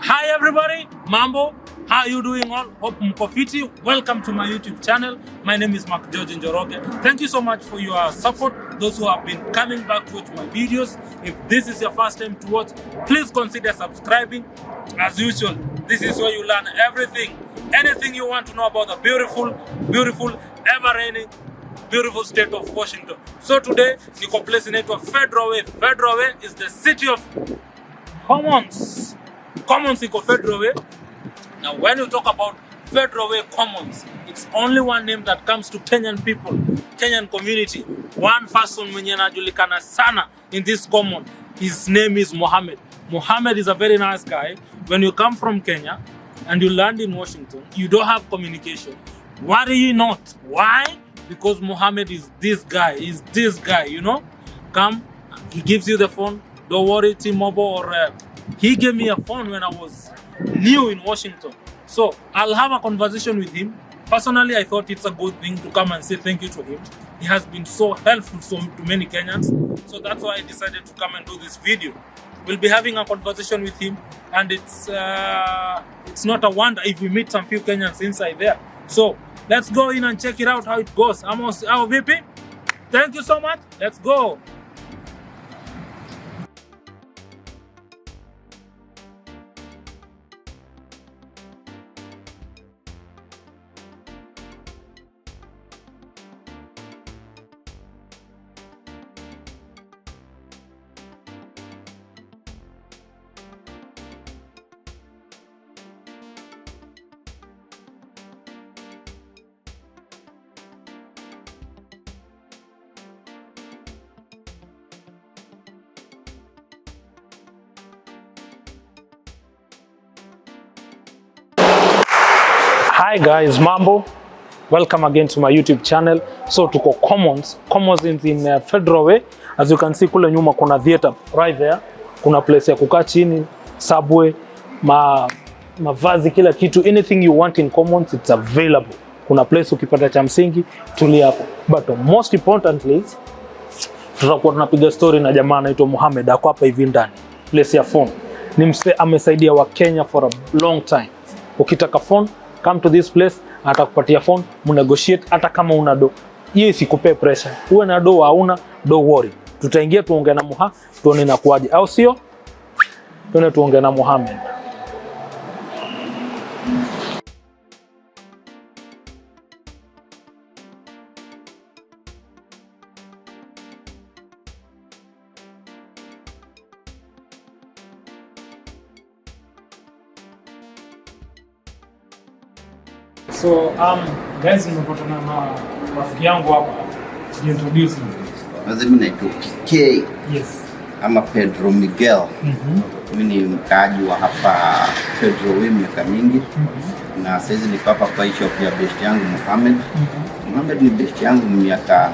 Hi everybody, Mambo, how are you doing all? Hope mko fiti. Welcome to my YouTube channel. My name is Mark George Njoroge. Thank you so much for your support. Those who have been coming back to watch my videos. If this is your first time to watch, please consider subscribing. As usual, this is where you learn everything. Anything you want to know about the beautiful, ever-reigning, beautiful state of Washington. So today, niko place inaitwa Federal Way. Federal Way is the city of Commons. Commons iko Federal Way. Now when you talk about Federal Way Commons, it's only one name that comes to Kenyan people, Kenyan community. One person mwenye anajulikana sana in this common. His name is Mohammed. Mohammed is a very nice guy. When you come from Kenya and you land in Washington, you don't have communication. Worry not. Why? Because Mohammed is this guy, you know? Come, he gives you the phone. Don't worry, T-Mobile or he gave me a phone when I was new in Washington. So I'll have a conversation with him. Personally, I thought it's a good thing to come and say thank you to him. He has been so helpful to many Kenyans. So that's why I decided to come and do this video. We'll be having a conversation with him, and it's not a wonder if we meet some few Kenyans inside there. So let's go in and check it out how it goes. Amos, our VP, thank you so much. Let's go. Hi guys, Mambo. Welcome again to my YouTube channel. So tuko Commons in Federal Way. As you can see kule nyuma kuna theater right there. Kuna place ya kukaa chini, subway, mavazi, kila kitu, anything you want in Commons, it's available. Kuna place ukipata cha msingi, tulia hapo. But most importantly, tutakuwa tunapiga story na jamaa anaitwa Mohammed A hapa hivi ndani. Place ya phone. Ni mse amesaidia wa Kenya for a long time. Ukitaka phone, come to this place, atakupatia phone, negotiate hata kama una do. Hiyo isikupe pressure. Uwe na do hauna, don't worry. Tutaingia tuongee na Moha, tuone inakuaje. Au sio? Tuone tuongee na Mohammed. So guys, nimepatana na rafiki yangu hapa. Introduce me. Mimi naitwa K. Yes. Ama Pedro Miguel. Mimi ni mkaaji wa hapa Federal Way miaka mingi. Na sasa niko hapa kwa shop ya best yangu Mohammed. Mohammed ni best yangu miaka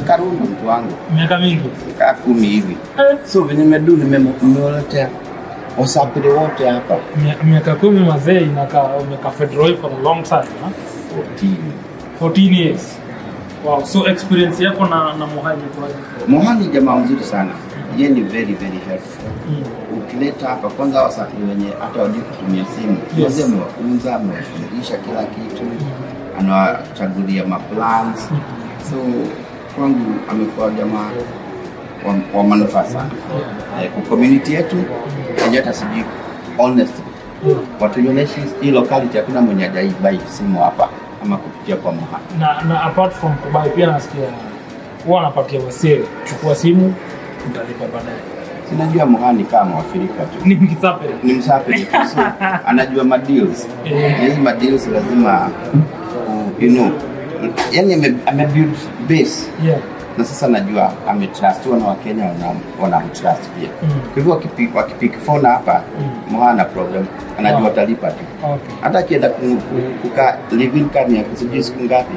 karibu mtu wangu. Miaka mingi. Miaka 10 hivi. So venye nimewaletea wasapiri wote hapa. Miaka 10 mazee inakaa umeka Federal Way for a long time, huh? 14 years. Wow, so experience yako na Mohammed waje? Mohammed jamaa mzuri sana. Yeye ni very helpful. Ukileta hapa kwanza wasafiri wenye hata wajui kutumia simu. Yeye amewafunza, amewafundisha kila kitu. Anawachagulia maplans. So kwangu amekuwa jamaa wa manufaa sana. Kwa community yetu, hata sijui honest. Watu yoneshi hii locality hakuna mwenye hajaibai simu hapa ama kupitia kwa Mohammed. Na apart from kubai pia nasikia huwa anapatia wasee, chukua simu utalipa baadaye. Sinajua Mohammed kama Afrika tu. Ni msapere. Ni msapere. Anajua madeals. Hizi madeals lazima you know. Yani amebuild base. Yeah. Na sasa najua ametrustwa na Wakenya wanamtrust pia. Kwa hivyo wakipiki phone hapa, Mohammed problem. Anajua atalipa tu. Okay. Hata akienda kukaa living card ya kusijui siku ngapi.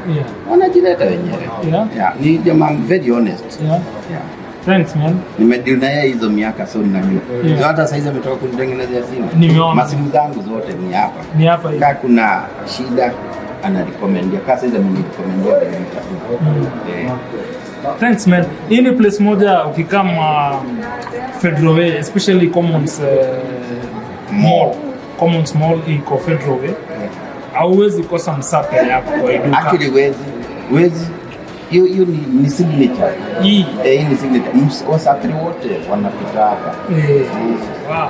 Wanajileta wenyewe. Yeah. Ni jamaa very honest. Yeah. Thanks man. Nimedeal na yeye hizo miaka so ninajua. Yeah. Hata saizi ametoka kunitengenezea simu. Nimeona. Masimu zangu zote ni hapa. Ni hapa hivi. Kama kuna shida anarecomendia. Kama saizi amenirecomendia Thanks man. Hii ni place moja ukikama Federal Way, especially Commons Commons Mall iko Federal Way. Hauwezi kosa msate hapo kwa duka. Actually wezi hiyo ni signature. Hii ni signature. Wasafiri wote wanapita hapa. Wow.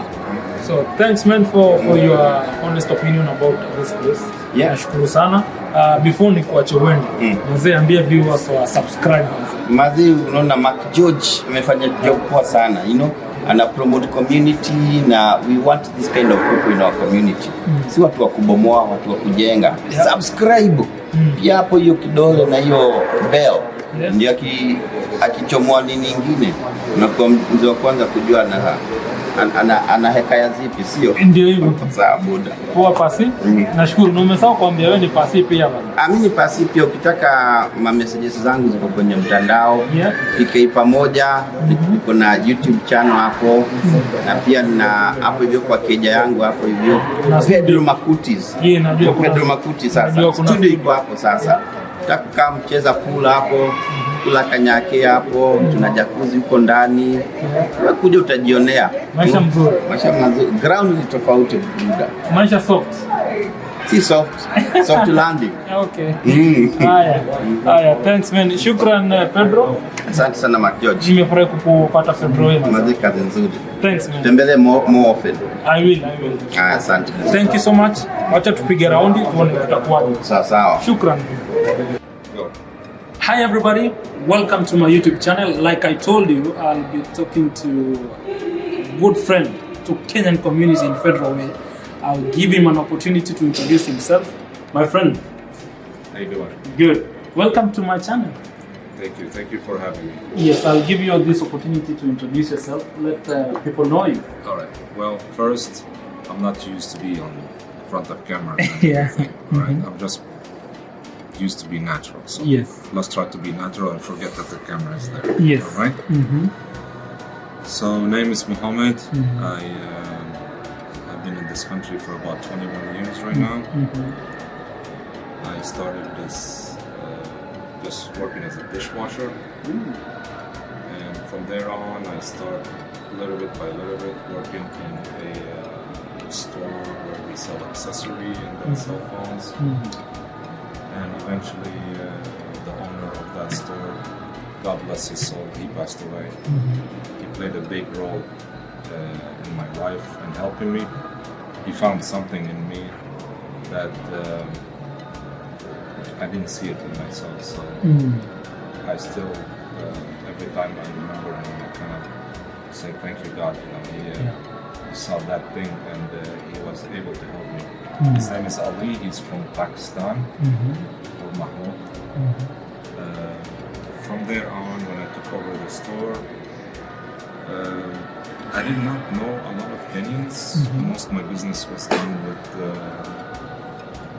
So thanks man for your honest opinion about this place. Yeah. Nashukuru sana. Before ni kuache uende, mzee ambia viewers wa subscribe. Mzee, unaona Mark George amefanya job poa sana, ana promote community na we want this kind of people in our community. Si watu wa kubomoa, watu wa kujenga. Subscribe. Pia hapo hiyo kidole na hiyo bell. Ndio akichomoa nini nyingine. Unakuwa mzee wa kwanza kujua ana hekaya zipi, sio? Ndio hivyo. Sawa buda. Poa Pasi. Nashukuru. Na umesahau kuambia wewe ni Pasi pia bana. Mimi ni Pasi pia, ukitaka messages zangu ziko kwenye mtandao. PK pamoja, niko na YouTube channel hapo. Na pia na hapo hivyo kwa keja yangu hapo hivyo. Pedro Makutis. Najua Pedro Makutis sasa. Studio iko hapo sasa. Utaka mcheza pool hapo. Kula kanyake hapo, tuna jacuzzi huko ndani. Unakuja utajionea. Maisha mzuri. Ground ni tofauti buda. Maisha soft. Si soft. Soft landing. Okay. Haya, thanks man. Shukran Pedro. Asante sana Mark George. Nimefurahi kupata Pedro wewe. Mazika nzuri. Thanks man. Tembelee more often. I will. Asante. Thank you so much. Wacha tupige raundi tuone tutakuwa. Sawa. Shukran. Hi everybody, welcome to my YouTube channel. Like I told you, I'll be talking to a good friend to Kenyan community in Federal Way. I'll give him an opportunity to introduce himself. My friend. How you doing? Good. Welcome to my channel. Thank you for having me. Yes, I'll give you this opportunity to introduce yourself. Let people know you. All right. Well, first, I'm not used to be on front of camera. Yeah. All right. I'm just used to be natural. So let's try to be natural and forget that the camera is there. Yes. All right. So name is Mohammed. I've been in this country for about 21 years right now. I started this just working as a dishwasher, and from there on I start little bit by little bit working in a store where we sell accessory and then cell phones. And eventually, the owner of that store, God bless his soul, he passed away. He played a big role in my life and helping me. He found something in me that I didn't see it in myself. So I still, every time I remember him, I kind of say, thank you, God. He saw that thing and he was able to help me. His name is Ali. He's from Pakistan, or Mahmoud. From there on, when I took over the store, I did not know a lot of Kenyans. Most of my business was done with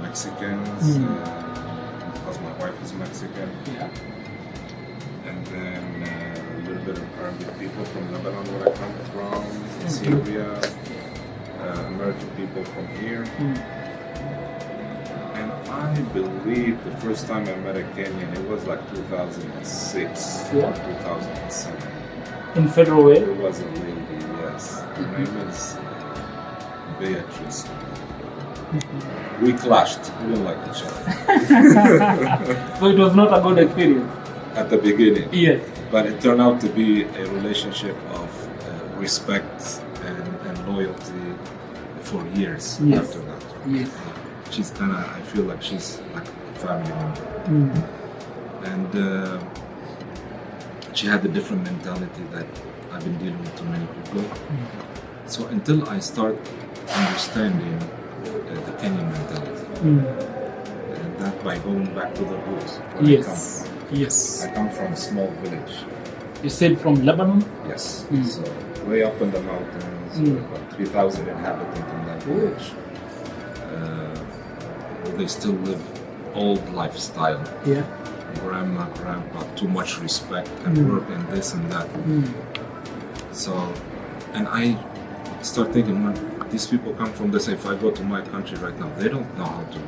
Mexicans, because my wife is Mexican. And then a little bit of Arabic people from Lebanon, where I come from, Syria. American people from here. And I believe the first time I met a Kenyan, it was like 2006 or 2007. In Federal Way? It was a lady, yes. Her name is Beatrice. We clashed. We didn't like each other. So it was not a good experience? At the beginning. Yes. But it turned out to be a relationship of respect and loyalty for years after that. Yes. She's kind of, I feel like she's like a family member. And she had a different mentality that I've been dealing with too many people. So until I start understanding the Kenyan mentality, and that by going back to the roots, where I come from. Yes. I come from a small village. You said from Lebanon? Yes. So way up in the mountains, about 3,000 inhabitants in that village. They still live old lifestyle. Yeah. Grandma, grandpa, too much respect and work and this and that. So, and I start thinking, when these people come from this, if I go to my country right now, they don't know how to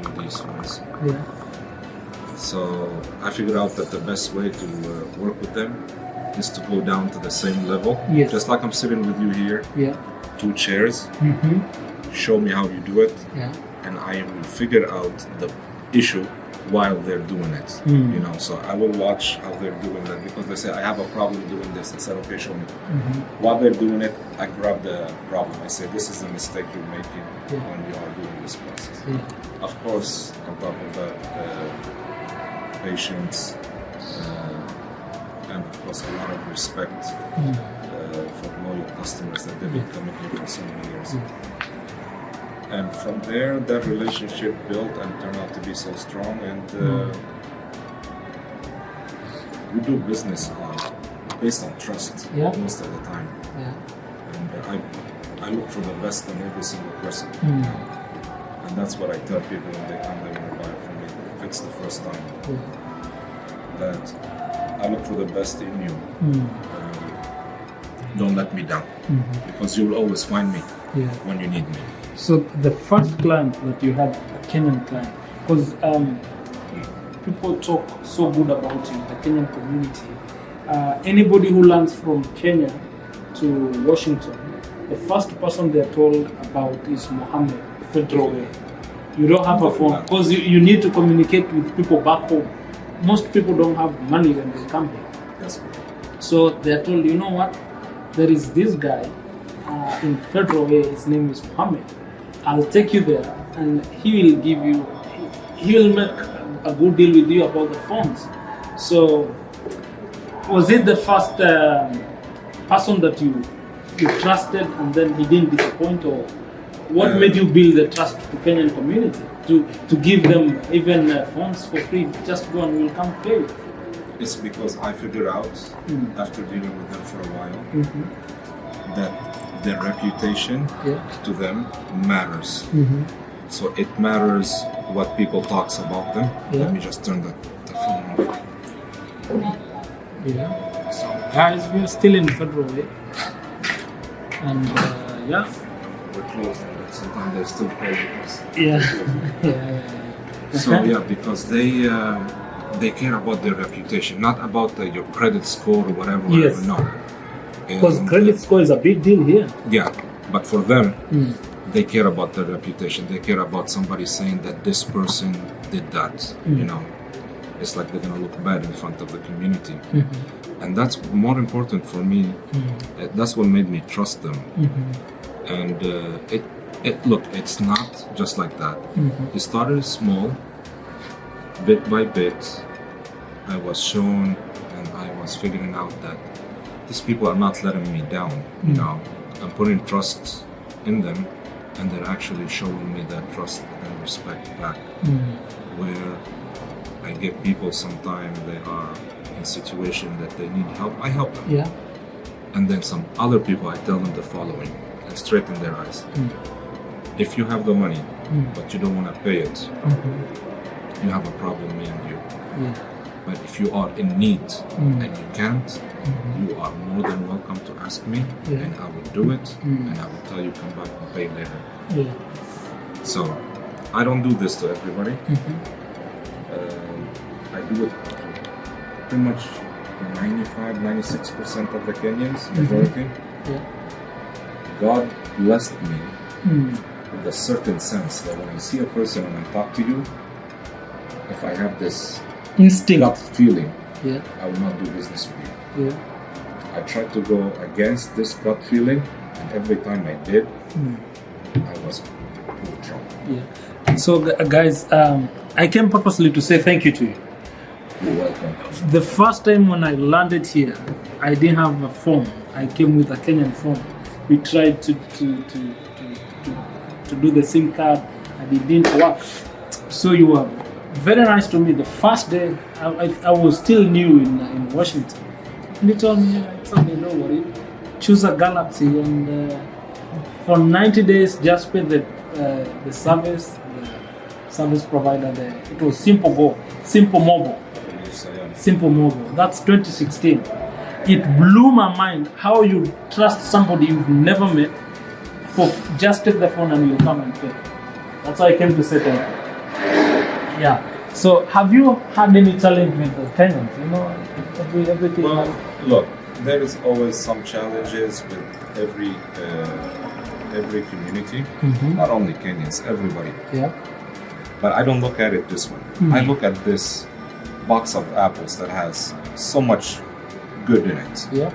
do these things. Yeah. So I figured out that the best way to work with them is to go down to the same level. Yes. Just like I'm sitting with you here. Yeah. 2 chairs, show me how you do it, and I will figure out the issue while they're doing it. You know, so I will watch how they're doing it, because they say I have a problem doing this. I said, okay, show me. While they're doing it, I grab the problem. I say, this is the mistake you're making when you are doing this process. Of course, on top of that, patience, and of course a lot of respect for loyal customers that they've been coming here for so many years. And from there, that relationship built and turned out to be so strong. And we do business based on trust most of the time. And I look for the best in every single person. And that's what I tell people when they come, they want to buy from me. If it's the first time, that I look for the best in you. Don't let me down, because you will always find me when you need me. So the first client that you had, a Kenyan client, because people talk so good about you, the Kenyan community. Anybody who lands from Kenya to Washington, the first person they're told about is Mohammed A. You don't have a phone, because you need to communicate with people back home. Most people don't have money when they come here. Yes. So they're told, you know what, there is this guy in Federal Way, his name is Mohammed. I'll take you there, and he will give you, he will make a good deal with you about the phones. So, was it the first person that you trusted, and then he didn't disappoint, or what made you build the trust to Kenyan community to give them even phones for free? Just go and we'll come play. It's because I figured out after dealing with them for a while that their reputation to them matters. So it matters what people talks about them. Let me just turn the phone off. So guys, we're still in Federal Way, and we're closed, but sometimes they still play with us. So because they care about their reputation, not about your credit score or whatever. No. Because credit score is a big deal here. Yeah, but for them, they care about their reputation. They care about somebody saying that this person did that. You know, it's like they're gonna look bad in front of the community, and that's more important for me. That's what made me trust them. And look, it's not just like that. It started small, bit by bit. I was shown, and I was figuring out that these people are not letting me down. You know, I'm putting trust in them, and they're actually showing me that trust and respect back. Where I get people, sometimes they are in situation that they need help, I help them. And then some other people, I tell them the following, and straighten their eyes. If you have the money, but you don't want to pay it, you have a problem, me and you. But if you are in need and you can't, you are more than welcome to ask me, and I will do it, and I will tell you come back and pay later. So I don't do this to everybody. I do it to pretty much 95-96% of the Kenyans, majority. God blessed me with a certain sense that when I see a person and I talk to you, if I have this instinct, gut feeling, I will not do business with you. I tried to go against this gut feeling, and every time I did, I was proved wrong. So guys, I came purposely to say thank you to you. You're welcome. The first time when I landed here, I didn't have a phone. I came with a Kenyan phone. We tried to do the SIM card, and it didn't work. So you were very nice to me. The first day, I was still new in Washington. And he told me, don't worry, choose a Galaxy, and for 90 days, just pay the service provider there. It was Simple Mobile. That's 2016. It blew my mind how you trust somebody you've never met for just take the phone and you come and pay. That's why I came to say thank you. So have you had any challenge with the Kenyans? You know, everything. Well, look, there is always some challenges with every every community, not only Kenyans, everybody. Yeah. But I don't look at it this way. I look at this box of apples that has so much good in it. Yeah.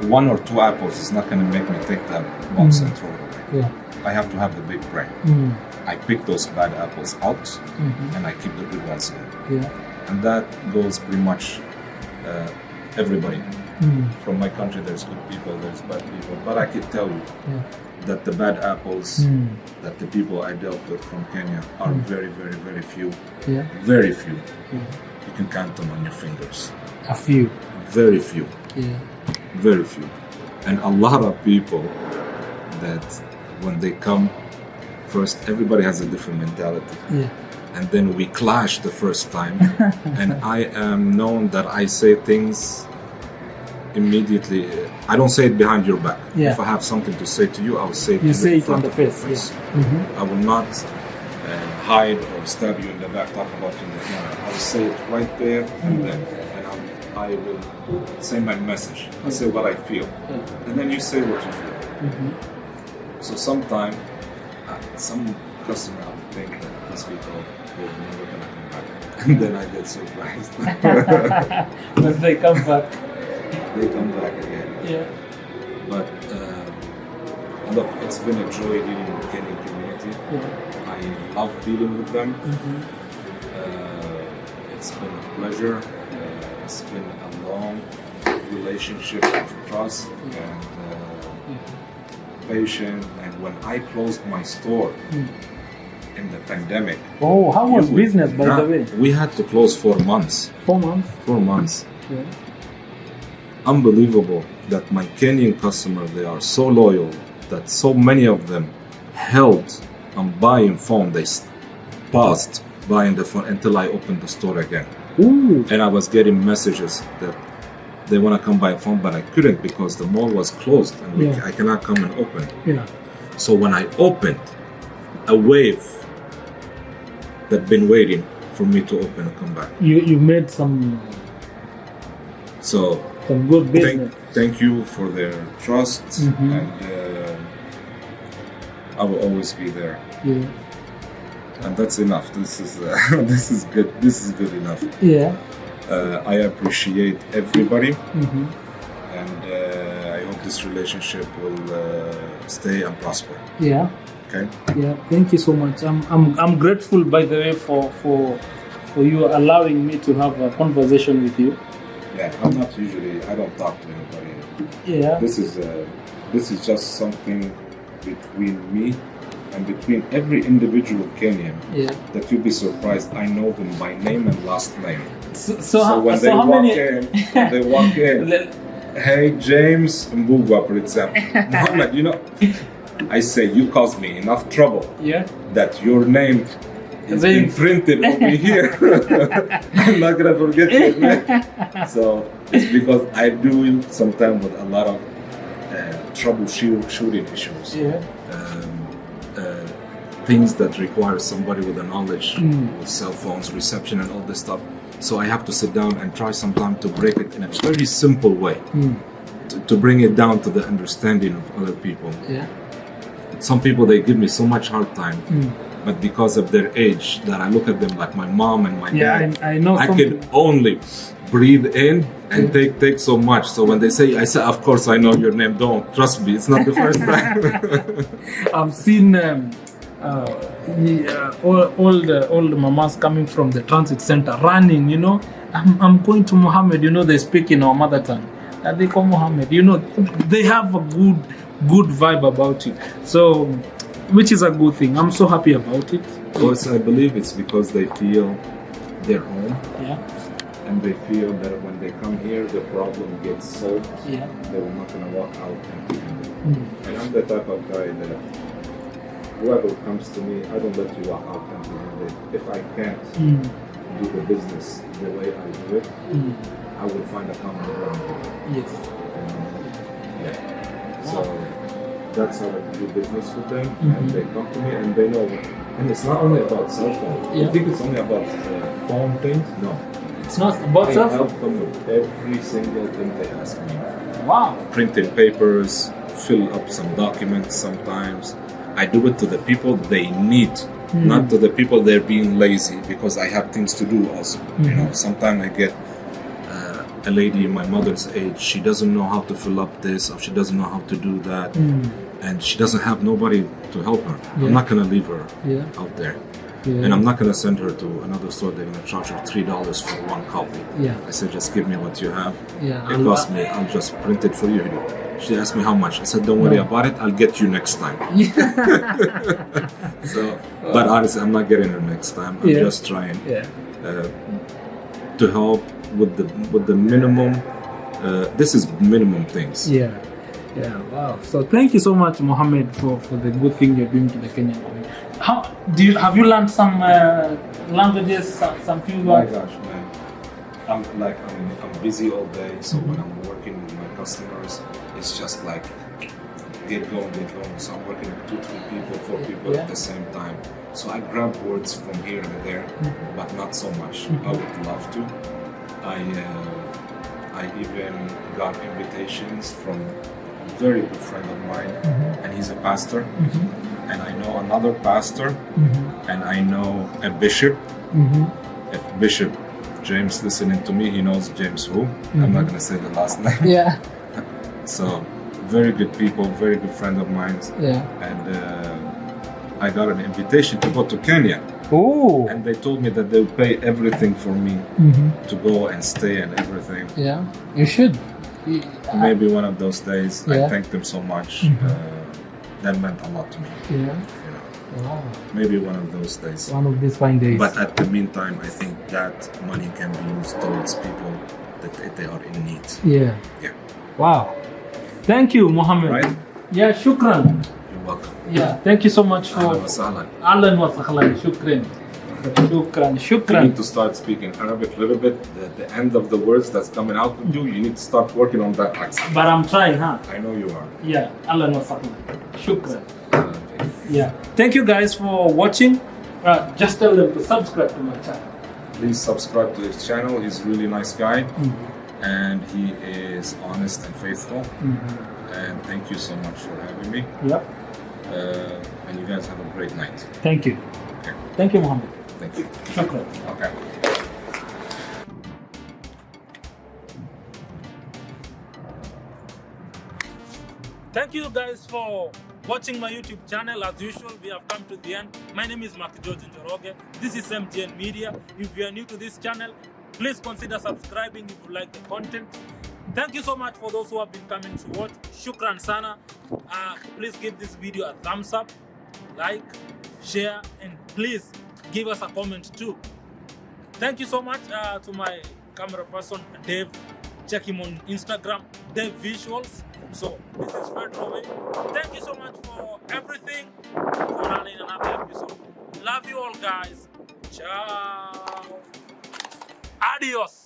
1 or 2 apples is not going to make me take that box and throw it away. Yeah. I have to have the big brain. I pick those bad apples out and I keep the good ones in. Yeah. And that goes pretty much everybody. From my country, there's good people, there's bad people. But I can tell you that the bad apples that the people I dealt with from Kenya are very, very, very few. Yeah. Very few. You can count them on your fingers. A few. Very few. Yeah. Very few. And a lot of people that when they come, first everybody has a different mentality. Yeah. And then we clash the first time. And I am known that I say things immediately. I don't say it behind your back. Yeah. If I have something to say to you, I will say it You to say you in it on front the of your face. Yeah. I will not hide or stab you in the back, talk about you in the back. I will say it right there and then. And I will say my message. I say what I feel. And then you say what you feel. So sometimes, some customer will think that these people will never gonna come back. And then I get surprised. When they come back. They come back again. Yeah. But look, it's been a joy dealing with the Kenyan community. Yeah. I love dealing with them. It's been a pleasure. It's been a long relationship of trust and patience. And when I closed my store in the pandemic, Oh, how was business, by the way? we had to close 4 months. 4 months. 4 months. Yeah. Unbelievable that my Kenyan customers, they are so loyal that so many of them held on buying phone. They paused buying the phone until I opened the store again. Ooh. And I was getting messages that they want to come buy a phone, but I couldn't because the mall was closed and I cannot come and open. Yeah. So when I opened, a wave that been waiting for me to open and come back. You made some good business. Thank you for their trust, and I will always be there. Yeah. And that's enough. This is this is good. This is good enough. Yeah. I appreciate everybody, and I hope this relationship will stay and prosper. Yeah. Okay. Yeah. Thank you so much. I'm grateful, by the way, for you allowing me to have a conversation with you. Yeah, I'm not usually. I don't talk to anybody. Yeah. This is just something between me and between every individual Kenyan. Yeah. That you'll be surprised. I know them by name and last name. So when they walk in, hey James Mbugwa, for example. Mohammed, you know, I say you caused me enough trouble. Yeah. That your name is imprinted over here. I'm not gonna forget your name. So it's because I do sometimes with a lot of troubleshooting issues. Yeah. Things that require somebody with a knowledge with cell phones, reception, and all this stuff. So I have to sit down and try sometimes to break it in a very simple way, to bring it down to the understanding of other people. Yeah. Some people, they give me so much hard time, but because of their age, that I look at them like my mom and my dad. I know. I can only breathe in and take so much. So when they say, I say, of course I know your name. Don't trust me. It's not the first time. I've seen all the mamas coming from the transit center running. You know, I'm going to Mohammed. You know, they speak in our mother tongue. And they call Mohammed. You know, they have a good vibe about it. So, which is a good thing. I'm so happy about it. Of course, I believe it's because they feel they're home. Yeah. And they feel that when they come here, the problem gets solved. Yeah. They're not going to walk out empty-handed. And I'm the type of guy that whoever comes to me, I don't let you walk out empty-handed. If I can't do the business the way I do it, I will find a common ground. Yes. So that's how I do business with them, and they come to me and they know. And it's not only about cell phone. Yeah. You think it's only about phone things? No. It's not about I self. help them with every single thing they ask me. Wow. Printing papers, fill up some documents sometimes. I do it to the people they need, not to the people they're being lazy, because I have things to do also. You know, sometimes I get a lady my mother's age, she doesn't know how to fill up this, or she doesn't know how to do that, and she doesn't have nobody to help her. I'm not gonna leave her out there. And I'm not going to send her to another store. They're going to charge her $3 for one copy. I said, just give me what you have. It cost me. I'll just print it for you. She asked me how much. I said, don't worry about it. I'll get you next time. So, but honestly, I'm not getting her next time. I'm just trying to help with the minimum. This is minimum things. Wow. So thank you so much, Mohammed, for the good thing you're doing to the Kenyan community. Have you learned some languages, some few words? Oh my gosh, man. I'm busy all day, so when I'm working with my customers, it's just like get going. So I'm working with 2, 3 people, 4 people at the same time. So I grab words from here and there, but not so much. I would love to. I even got invitations from a very good friend of mine, and he's a pastor. And I know another pastor, and I know a bishop. If Bishop James listening to me, he knows James who. I'm not going to say the last name. So, very good people, very good friend of mine. And I got an invitation to go to Kenya. And they told me that they'll pay everything for me to go and stay and everything. You should. Maybe one of those days. I thank them so much. That meant a lot to me. You know. Wow. Maybe one of those days. One of these fine days. But at the meantime, I think that money can be used towards people that they are in need. Wow. Thank you, Mohammed. Right? Shukran. You're welcome. Thank you so much for... Ahlan wa sahlan. Shukran. You need to start speaking Arabic a little bit. The end of the words that's coming out of you need to start working on that accent. But I'm trying, huh? I know you are. Ahlan wa sahlan. Shukran. Thank you guys for watching. Just tell them to subscribe to my channel. Please subscribe to his channel. He's a really nice guy. And he is honest and faithful. And thank you so much for having me. And you guys have a great night. Thank you. Thank you, Mohammed. Thank you. Shukran. Okay. Thank you guys for watching my YouTube channel. As usual, we have come to the end. My name is Mohammed A. This is MTN Media. If you are new to this channel, please consider subscribing if you like the content. Thank you so much for those who have been coming to watch. Shukran sana. Please give this video a thumbs up, like, share, and please give us a comment too. Thank you so much to my camera person, Dave. Check him on Instagram, Dave Visuals. So this is Fred Rowe. Thank you so much for everything, for running another episode. Love you all, guys. Ciao. Adios.